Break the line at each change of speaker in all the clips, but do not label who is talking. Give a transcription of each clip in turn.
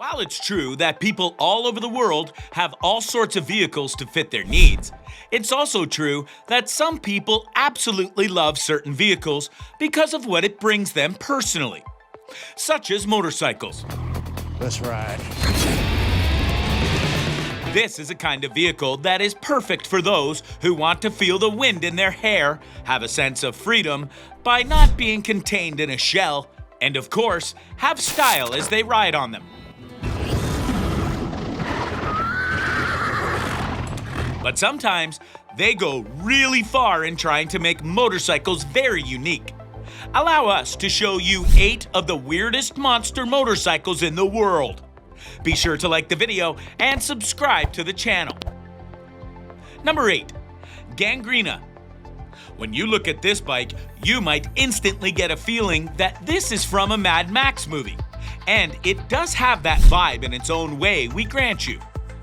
While it's true that people all over the world have all sorts of vehicles to fit their needs, it's also true that some people absolutely love certain vehicles because of what it brings them personally, such as motorcycles.
Let's ride.
This is a kind of vehicle that is perfect for those who want to feel the wind in their hair, have a sense of freedom by not being contained in a shell, and of course, have style as they ride on them. But sometimes, they go really far in trying to make motorcycles very unique. Allow us to show you 8 of the weirdest monster motorcycles in the world. Be sure to like the video and subscribe to the channel. Number 8. Gangrena. When you look at this bike, you might instantly get a feeling that this is from a Mad Max movie. And it does have that vibe in its own way, we grant you.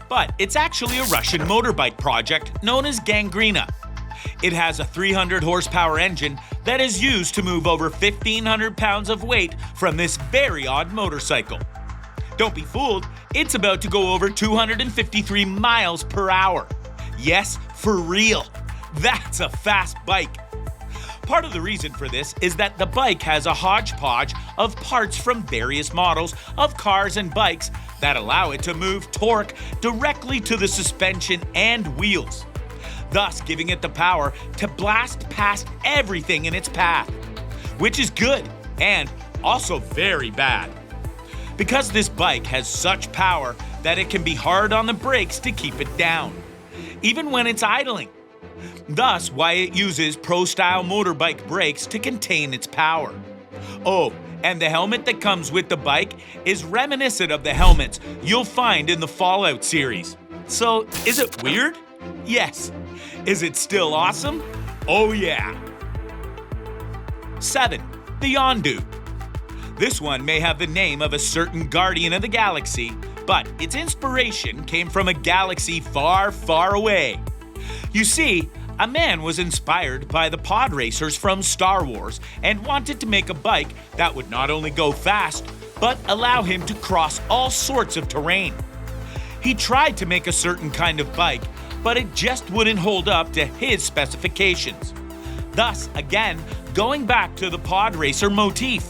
But it's actually a Russian motorbike project known as Gangrena. It has a 300 horsepower engine that is used to move over 1,500 pounds of weight from this very odd motorcycle. Don't be fooled, it's about to go over 253 miles per hour. Yes, for real. That's a fast bike. Part of the reason for this is that the bike has a hodgepodge of parts from various models of cars and bikes that allow it to move torque directly to the suspension and wheels, thus giving it the power to blast past everything in its path, which is good and also very bad. Because this bike has such power that it can be hard on the brakes to keep it down, even when it's idling. Thus why it uses pro-style motorbike brakes to contain its power. Oh, and the helmet that comes with the bike is reminiscent of the helmets you'll find in the Fallout series. So, is it weird? Yes. Is it still awesome? Oh yeah. 7. The Yondu. This one may have the name of a certain guardian of the galaxy, but its inspiration came from a galaxy far, far away. You see, a man was inspired by the pod racers from Star Wars and wanted to make a bike that would not only go fast, but allow him to cross all sorts of terrain. He tried to make a certain kind of bike, but it just wouldn't hold up to his specifications. Thus, again, going back to the pod racer motif,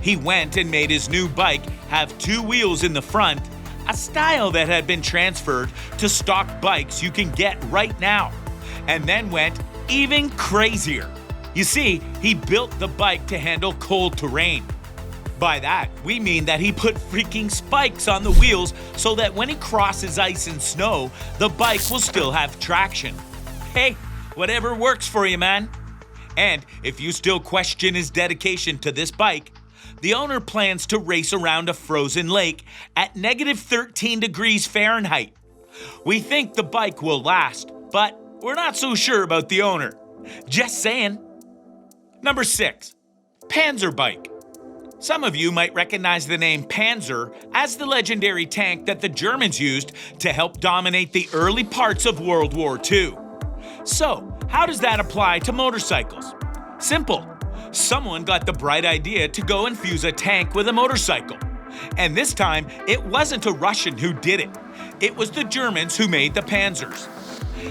he went and made his new bike have 2 wheels in the front, a style that had been transferred to stock bikes you can get right now, and then went even crazier. You see, he built the bike to handle cold terrain. By that, we mean that he put freaking spikes on the wheels so that when he crosses ice and snow, the bike will still have traction. Hey, whatever works for you, man. And if you still question his dedication to this bike, the owner plans to race around a frozen lake at -13 degrees Fahrenheit. We think the bike will last, but we're not so sure about the owner. Just saying. Number 6. Panzer bike. Some of you might recognize the name Panzer as the legendary tank that the Germans used to help dominate the early parts of World War II. So, how does that apply to motorcycles? Simple. Someone got the bright idea to go and fuse a tank with a motorcycle. And this time, it wasn't a Russian who did it. It was the Germans who made the Panzers.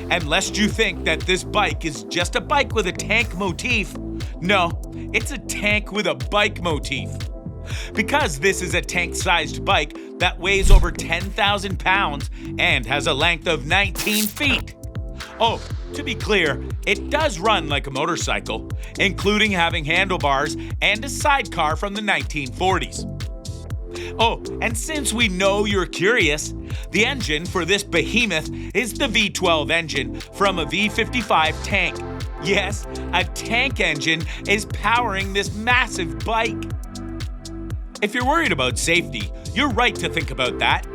And lest you think that this bike is just a bike with a tank motif, no, it's a tank with a bike motif. Because this is a tank-sized bike that weighs over 10,000 pounds and has a length of 19 feet. Oh, to be clear, it does run like a motorcycle, including having handlebars and a sidecar from the 1940s. Oh, and since we know you're curious, the engine for this behemoth is the V12 engine from a V55 tank. Yes, a tank engine is powering this massive bike. If you're worried about safety, you're right to think about that.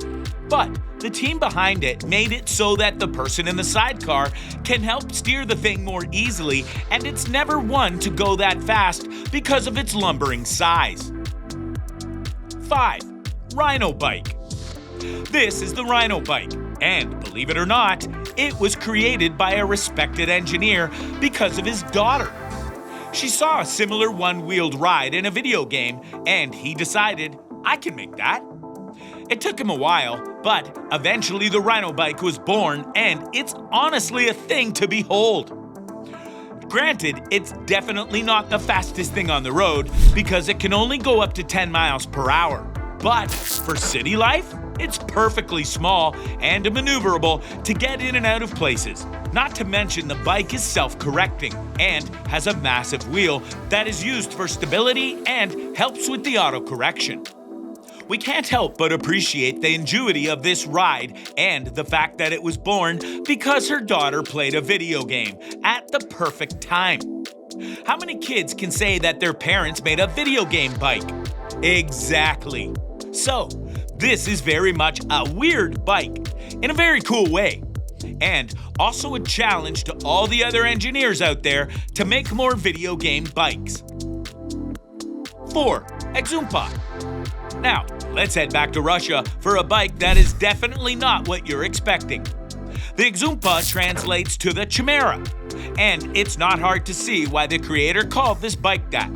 But the team behind it made it so that the person in the sidecar can help steer the thing more easily, and it's never one to go that fast because of its lumbering size. 5. Rhino bike. This is the Rhino bike, and believe it or not, it was created by a respected engineer because of his daughter. She saw a similar one-wheeled ride in a video game, and he decided, I can make that. It took him a while, but eventually the Rhino bike was born, and it's honestly a thing to behold. Granted, it's definitely not the fastest thing on the road because it can only go up to 10 miles per hour. But for city life, it's perfectly small and maneuverable to get in and out of places. Not to mention the bike is self-correcting and has a massive wheel that is used for stability and helps with the autocorrection. We can't help but appreciate the ingenuity of this ride and the fact that it was born because her daughter played a video game at the perfect time. How many kids can say that their parents made a video game bike? Exactly. So, this is very much a weird bike in a very cool way, and also a challenge to all the other engineers out there to make more video game bikes. 4. Exumpa. Now, let's head back to Russia for a bike that is definitely not what you're expecting. The Exumpa translates to the Chimera, and it's not hard to see why the creator called this bike that,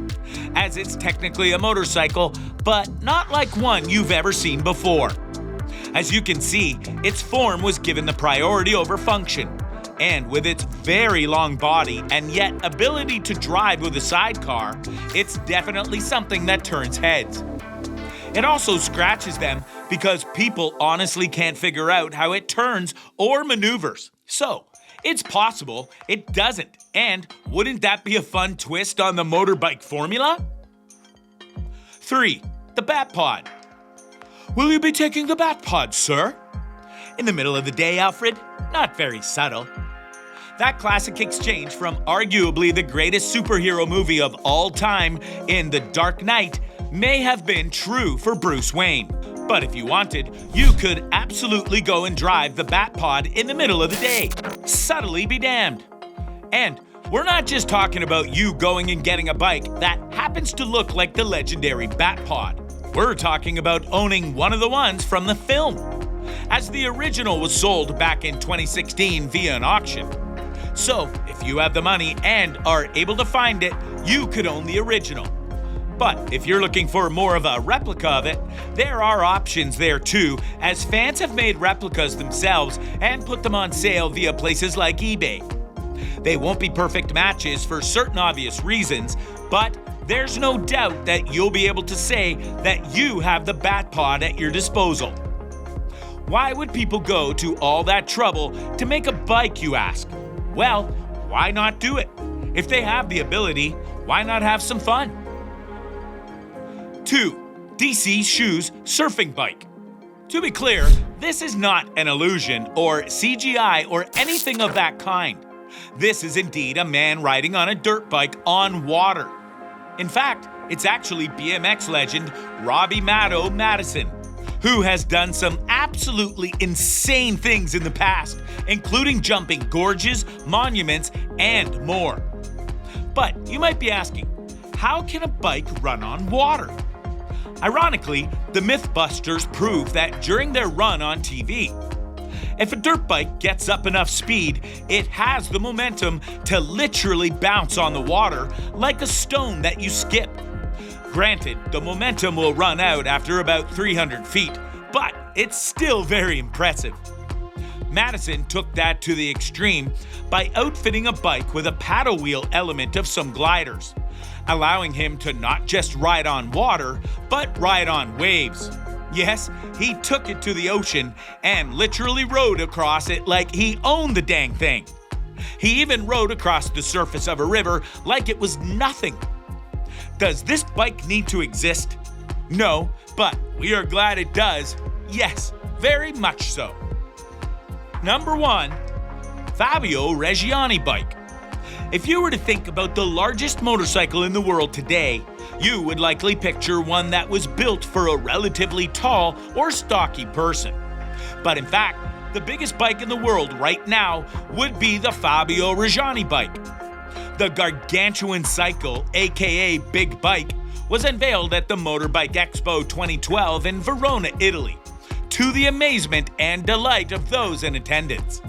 as it's technically a motorcycle, but not like one you've ever seen before. As you can see, its form was given the priority over function, and with its very long body and yet ability to drive with a sidecar, it's definitely something that turns heads. It also scratches them because people honestly can't figure out how it turns or maneuvers. So, it's possible it doesn't, and wouldn't that be a fun twist on the motorbike formula? 3. The Bat Pod. Will you be taking the Bat Pod, sir? In the middle of the day, Alfred? Not very subtle. That classic exchange from arguably the greatest superhero movie of all time in The Dark Knight may have been true for Bruce Wayne. But if you wanted, you could absolutely go and drive the Bat Pod in the middle of the day. Subtly be damned. And we're not just talking about you going and getting a bike that happens to look like the legendary Bat Pod. We're talking about owning one of the ones from the film, as the original was sold back in 2016 via an auction. So, if you have the money and are able to find it, you could own the original. But if you're looking for more of a replica of it, there are options there too, as fans have made replicas themselves and put them on sale via places like eBay. They won't be perfect matches for certain obvious reasons, but there's no doubt that you'll be able to say that you have the Bat Pod at your disposal. Why would people go to all that trouble to make a bike, you ask? Well, why not do it? If they have the ability, why not have some fun? 2. DC Shoes Surfing Bike. To be clear, this is not an illusion or CGI or anything of that kind. This is indeed a man riding on a dirt bike on water. In fact, it's actually BMX legend Robbie Maddo Madison, who has done some absolutely insane things in the past, including jumping gorges, monuments, and more. But you might be asking, how can a bike run on water? Ironically, the Mythbusters prove that during their run on TV. If a dirt bike gets up enough speed, it has the momentum to literally bounce on the water like a stone that you skip. Granted, the momentum will run out after about 300 feet, but it's still very impressive. Madison took that to the extreme by outfitting a bike with a paddle wheel element of some gliders, allowing him to not just ride on water, but ride on waves. Yes, he took it to the ocean and literally rode across it like he owned the dang thing. He even rode across the surface of a river like it was nothing. Does this bike need to exist? No, but we are glad it does. Yes, very much so. Number 1, Fabio Reggiani bike. If you were to think about the largest motorcycle in the world today, you would likely picture one that was built for a relatively tall or stocky person. But in fact, the biggest bike in the world right now would be the Fabio Reggiani bike. The gargantuan cycle, aka Big Bike, was unveiled at the Motorbike Expo 2012 in Verona, Italy, to the amazement and delight of those in attendance.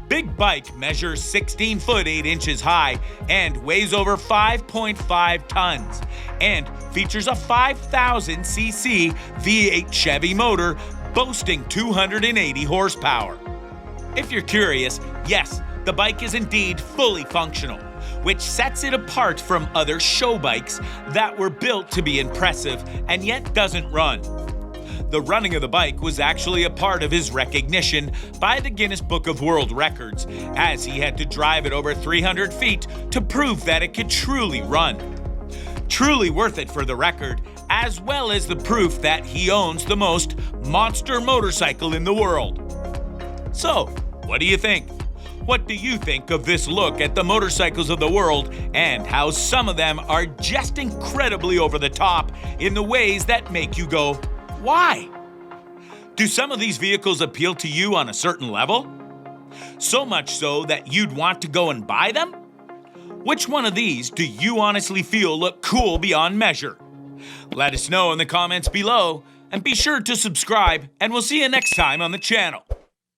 Big Bike measures 16 foot 8 inches high and weighs over 5.5 tons and features a 5,000cc V8 Chevy motor boasting 280 horsepower. If you're curious, yes, the bike is indeed fully functional, which sets it apart from other show bikes that were built to be impressive and yet doesn't run. The running of the bike was actually a part of his recognition by the Guinness Book of World Records, as he had to drive it over 300 feet to prove that it could truly run. Truly worth it for the record, as well as the proof that he owns the most monster motorcycle in the world. So, what do you think? What do you think of this look at the motorcycles of the world and how some of them are just incredibly over the top in the ways that make you go, why? Do some of these vehicles appeal to you on a certain level? So much so that you'd want to go and buy them? Which one of these do you honestly feel look cool beyond measure? Let us know in the comments below, and be sure to subscribe, and we'll see you next time on the channel.